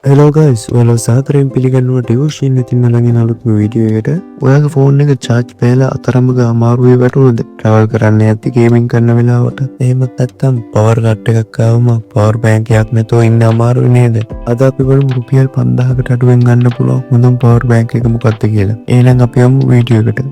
Hello guys, ඔයාලා සාදරයෙන් පිළිගන්නවා ඩිවෝෂන් ඉතින් අරගෙන අලුත්ම වීඩියෝ එකට. ඔයාගේ ෆෝන් එක charge වෙලා අතරමඟ අමාරුවේ වැටුණොත් travel කරන්න යද්දි gaming කරන වෙලාවට එහෙමත් නැත්නම් power cut එකක් ආවම power bank එකක් නැතුව ඉන්න අමාරුයි නේද? අද අපි බලමු රුපියල් 5000කට අඩුවෙන් ගන්න පුළුවන් හොඳම power bank එක මොකක්ද කියලා. එහෙනම් අපි යමු වීඩියෝ එකට.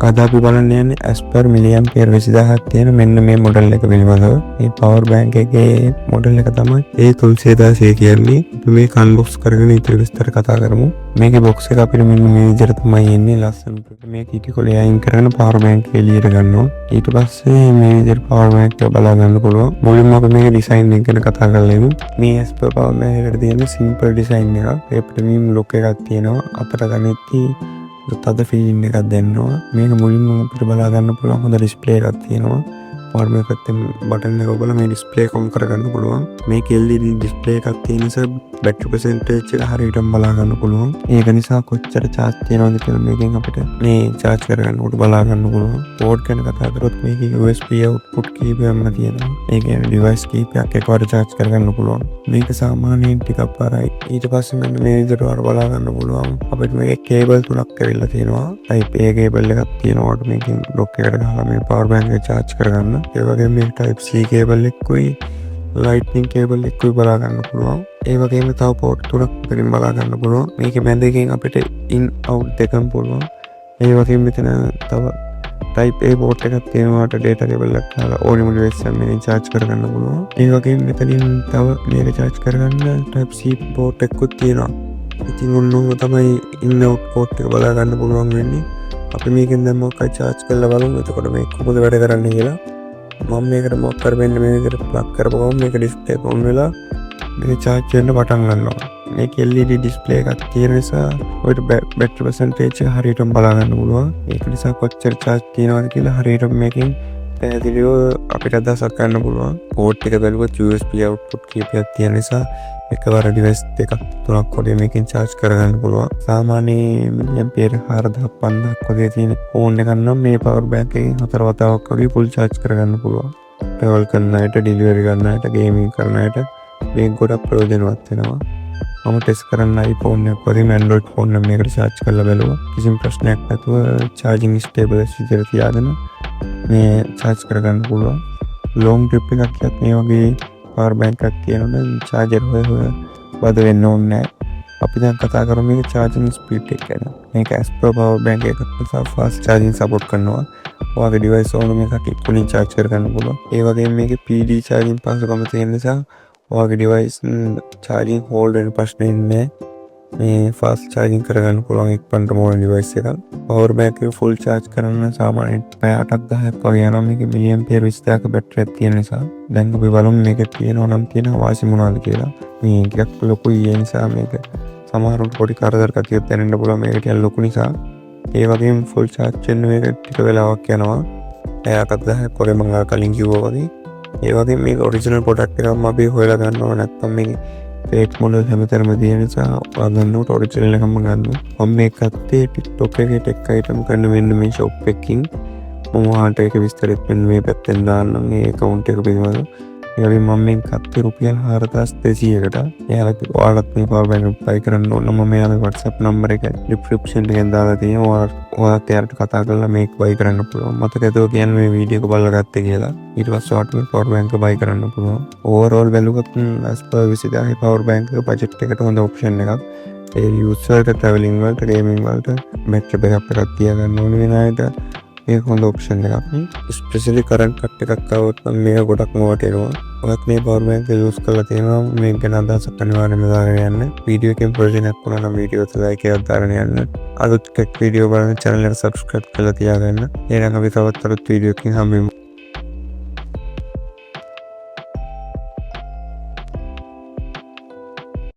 අද අපි බලන්න යන්නේ Aspire milliampere 20000ක් තියෙන මෙන්න මේ මොඩල් එක පිළිබඳව. මේ power bank එකේ මොඩල් එක තමයි A316 කියන්නේ. අපි මේක unbox කරගෙන ඊට විස්තර කතා කරමු. මේකේ box එක අපිට මෙන්න මේ විදිහට තමයි එන්නේ ලස්සනට. මේක ඊට කොලේ අයින් කරගෙන power bank එක එළියට ගන්නවා. ඊට පස්සේ මේ විදිහට power bank එක බලා ගන්න පුළුවන්. මුලින්ම අපි මේකේ design එක ගැන කතා කරලා ඉමු. මේ Aspire power bank එකට තියෙන simple design එකක්. ඒ premium look එකක් තියෙනවා. අතට ගනිද්දී තද ෆීලින් එකක් දෙන්නවා. මේක මුලින්ම අපිට බලා ගන්න පුළුවන් හොඳ ඩිස්ප්ලේ එකක් තියෙනවා. power bank එකත් බටන් එක ඔබලා මේ ඩිස්ප්ලේ එක ඔන් කරගන්න පුළුවන්. මේක LED ඩිස්ප්ලේ එකක් තියෙන නිසා බැටරි percentage එක හරියටම බලා ගන්න පුළුවන්. ඒක නිසා කොච්චර charge තියෙනවද කියලා මේකෙන් අපිට මේ charge කරගන්නකොට බලා ගන්න පුළුවන්. port ගැන කතා කරොත් මේකේ USB output කීපයක්ම තියෙනවා. ඒ කියන්නේ device කීපයක් එකවර charge කරගන්න පුළුවන්. මේක සාමාන්‍යයෙන් ටිකක් පාරයි. ඊට පස්සේ මෙන්න මේ විදිහට වර බලා ගන්න පුළුවන්. අපිට මේකේ cable තුනක් ඇවිල්ලා තියෙනවා. type A cable එකක් තියෙනවා. මේකෙන් dock එකට ගහලා මේ power bank එක charge කරගන්න. ඒ වගේම මේ type C cable එකකුයි lightning cable එකකුයි බලා ගන්න පුළුවන්. ඒ වගේම තව port තුනක් වලින් බලා ගන්න පුළුවන්. මේකේ බැඳගෙන අපිට in out දෙකම පුළුවන්. ඒ වගේම මෙතන තව type A port එකක් තියෙනවාට data cable එකක් දාලා ඕනෙම device එකක් මේකෙන් charge කරගන්න පුළුවන්. ඒ වගේම මෙතනින් තව මේක charge කරගන්න type C port එකකුත් තියෙනවා. ඉතින් ඔන්න තමයි in out port එක බලා ගන්න පුළුවන් වෙන්නේ. අපි මේකෙන් දැන් මොකක්ද charge කරලා බලමු. එතකොට මේක කොහොමද වැඩ කරන්නේ කියලා. මම මේකට මොකක් කරවෙන්න මේ විදිහට ප්ලග් කරපුවම මේක ඩිස්ප්ලේ එක ඔන් වෙලා මේක charge වෙන්න පටන් ගන්නවා. මේක LED ඩිස්ප්ලේ එකක් තියෙන නිසා ඔයාලට බැටරි percentage එක හරියටම බලා ගන්න පුළුවන්. ඒක නිසා කොච්චර charge තියෙනවද කියලා හරියටම මේකෙන් පැහැදිලිව අපිට අදහසක් ගන්න පුළුවන්. port එක බැලුවොත් USB output කීපයක් තියෙන නිසා එකවර device දෙකක් තුනක් වගේ මේකෙන් charge කරගන්න පුළුවන්. සාමාන්‍ය milliampere 4000 5000ක් වගේ තියෙන phone එකක් නම් මේ power bank එකෙන් 4 වතාවක් වගේ full charge කරගන්න පුළුවන්. travel කරන අයට, delivery කරන අයට, gaming කරන අයට මේක ගොඩක් ප්‍රයෝජනවත් වෙනවා. මම ටෙස්ට් කරන්න iPhone එක වලින් Android phone එක මේකට charge කරලා බැලුවා. කිසිම ප්‍රශ්නයක් නැතුව charging stable විදිහට තියාගෙන මේ charge කරගන්න පුළුවන්. long trip එකක් යත් මේ වගේ power bank එකක් තියෙනවනම් charger හොය බද වෙන්න ඕනේ නැහැ. අපි දැන් කතා කරමු මේක charging speed එක ගැන. මේක Aspire power bank එකක් නිසා fast charging support කරනවා. ඔයාගේ device ඕනම එකක් ඉක්මනින් charge කරගන්න පුළුවන්. ඒ වගේම මේකේ PD charging පහසුකම තියෙන නිසා ඔයාගේ device charging hold වෙන ප්‍රශ්නේ නැහැ. මේ fast charging කරගන්න පුළුවන් ඉක්මනටම ඕන device එකක්. power bank එක full charge කරන්න සාමාන්‍යයෙන් පැය 8ක් 10ක් වගේ යනවා. මේකේ milliampere 20ක බැටරියක් තියෙන නිසා. දැන් අපි බලමු මේක තියෙනවා නම් තියෙන වාසි මොනවද කියලා. මේ ටිකක් ලොකුයි ඒ නිසා මේක සමහරවිට පොඩි කරදර කතියක් දැනෙන්න පුළුවන් මේක ටිකක් ලොකු නිසා. ඒ වගේම full charge වෙන්න මේක ටික වෙලාවක් යනවා. පැය 8ක් 10ක් වගේ මම කලින් කිව්වා වගේ. ඒ වගේම මේක ඔරිජිනල් ප්‍රොඩක්ට් එකක් අපි හොයලා ගන්නවා නැත්නම් මේක fake model හැමතැනම තියෙන නිසා ඔයා ගන්නකොට ඔරිජිනල් එකම ගන්න. මම මේක ගත්තේ TikTok එකේ tech item කරන මෙන්න මේ shop එකකින්. මම ඔයාලට ඒක විස්තරෙත් මෙන්න මේ පැත්තෙන් දාන්නම් මේ account එක පිළිබඳව. ඒ වගේම මම මේක ගත්තේ රුපියල් 4200කට. ඔයාලත් මේ power bank buy කරන්න ඕන නම් මම යාගේ WhatsApp number එක description එකෙන් දාලා තියෙනවා. ඔයාලත් එයාට කතා කරලා මේක buy කරන්න පුළුවන්. මතකද ඔය කියන්නේ මේ වීඩියෝ එක බලලා ගත්තේ කියලා. ඊට පස්සේ ඔයාලට මේ power bank buy කරන්න පුළුවන්. overall බැලුවොත් Aspire 20000 power bank එක budget එකට හොඳ option එකක්. ඒ user එක traveling වලට, gaming වලට battery backup එකක් තියාගන්න ඕන වෙන අයට මේක හොඳ option එකක්. especially current cut එකක් આવොත් නම් මේක ගොඩක්ම වටිනවා. ඔයත් මේ power bank එක use කරලා තියෙනවා මේක ගැන අදහසක් අනිවාර්යයෙන්ම දාගෙන යන්න. වීඩියෝ එකෙන් ප්‍රයෝජනයක් වුණා නම් වීඩියෝ එක like එකක් දාගෙන යන්න. අලුත් ටෙක් වීඩියෝ බලන්න channel එක subscribe කරලා තියාගන්න. එහෙනම් අපි තවත් අලුත් වීඩියෝ එකකින් හම්බෙමු.